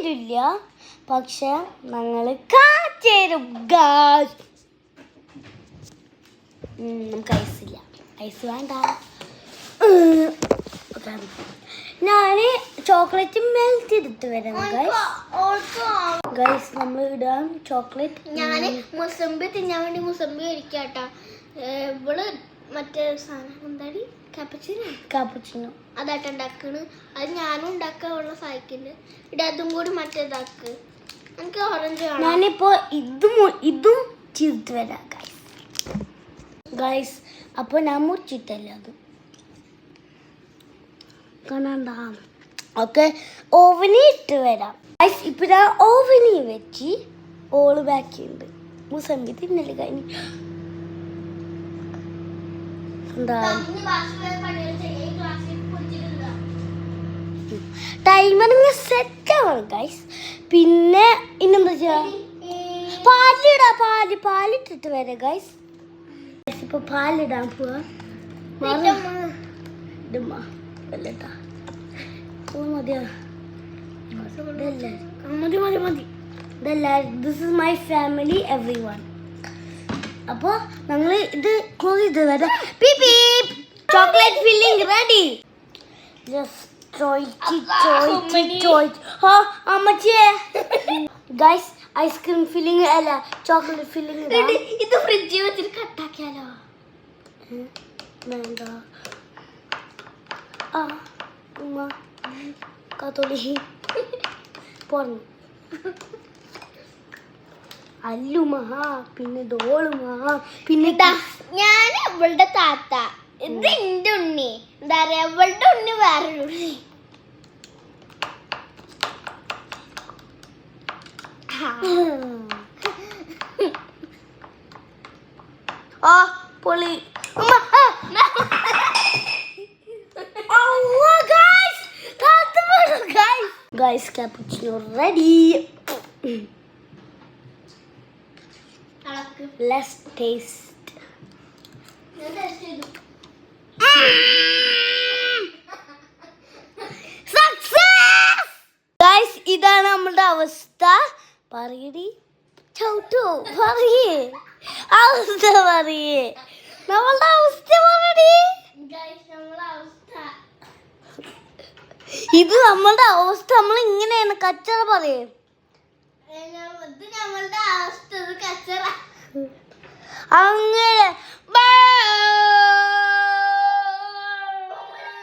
തരില്ല, പക്ഷെ ഞങ്ങൾ കാച്ചേരും. നമുക്ക് ഐസില്ല, ഐസ് വേണ്ട. ഞാൻ ചോക്ലേറ്റ് മെൽറ്റ് ചെയ്തിട്ട് വരാം ഗൈസ്. നമ്മൾ ഇടാൻ ചോക്ലേറ്റ്. ഞാൻ മുസമ്പി തിന്നാൻ വേണ്ടി മുസമ്പി കഴിക്കാട്ടാ. ഇവള് മറ്റേ സാധനം എന്താടി കാപ്പച്ചിനോ അതായിട്ട് ഉണ്ടാക്കണ്. അത് ഞാനും ഉണ്ടാക്കാനുള്ള സഹായിക്കുന്നുണ്ട്. ഇവിടെ അതും കൂടി മറ്റേതാക്ക്. എനിക്ക് ഓറഞ്ച് കാണാം. ഞാനിപ്പോ ഇതും ചെയ്തിട്ട് വരാം ഗൈസ്. അപ്പോൾ ഞാൻ മുറിച്ചിട്ടല്ലേ അത് കാണാണ്ട. ഓക്കെ, ഓവനിൽ ഇട്ട് വരാം ഗൈസ്. ഇപ്പൊ ഞാൻ ഓവനിൽ വെച്ച് ഓള് ബാക്കിയുണ്ട്. മുസമ്പി തിന്നല് കഴിഞ്ഞ് എന്താ ടൈമർ സെറ്റ് ആവണം ഗൈസ്. പിന്നെ ഇന്നെന്താ ചെയ്യാ, പാലിടാ. പാലിട്ടിട്ട് വരാം ഗൈസ്. ഇപ്പൊ പാലിടാൻ പോവാ. This is my family every one. അപ്പോൾ ഞങ്ങൾ ഇത് ക്ലോസ് ചെയ്ത് വരാം. Chocolate filling ready. Guys, ice cream filling അല്ല, ചോക്ലേറ്റ് ഫില്ലിംഗ്. ഇത് ഫ്രിഡ്ജിൽ വെച്ചിട്ട് കട്ടാക്കിയാലോ? വേണ്ട. കാത്തോളി പോർന്നു അല്ലുമഹ, പിന്നെ ഡോളുമഹ, പിന്നെ ഞാൻ ഇവളുടെ താത്ത. ഇത് എന്റെ ഉണ്ണി. എന്താ പറയാ, ഇവളുടെ ഉണ്ണി വേറൊരു ഉണ്ണി. ആ പൊളി. Guys, cappuccino ready. Let's taste. Success! Guys, ഇതാണ് നമ്മുടെ അവസ്ഥ. പറയടി ചൗട്ടു, പറയേ അവസ്ഥ, പറയേ നമ്മളുടെ അവസ്ഥ പറയടി. ഇത് നമ്മളുടെ അവസ്ഥ. നമ്മൾ ഇങ്ങനെയാണ് കച്ചറ പറയേ. അങ്ങനെ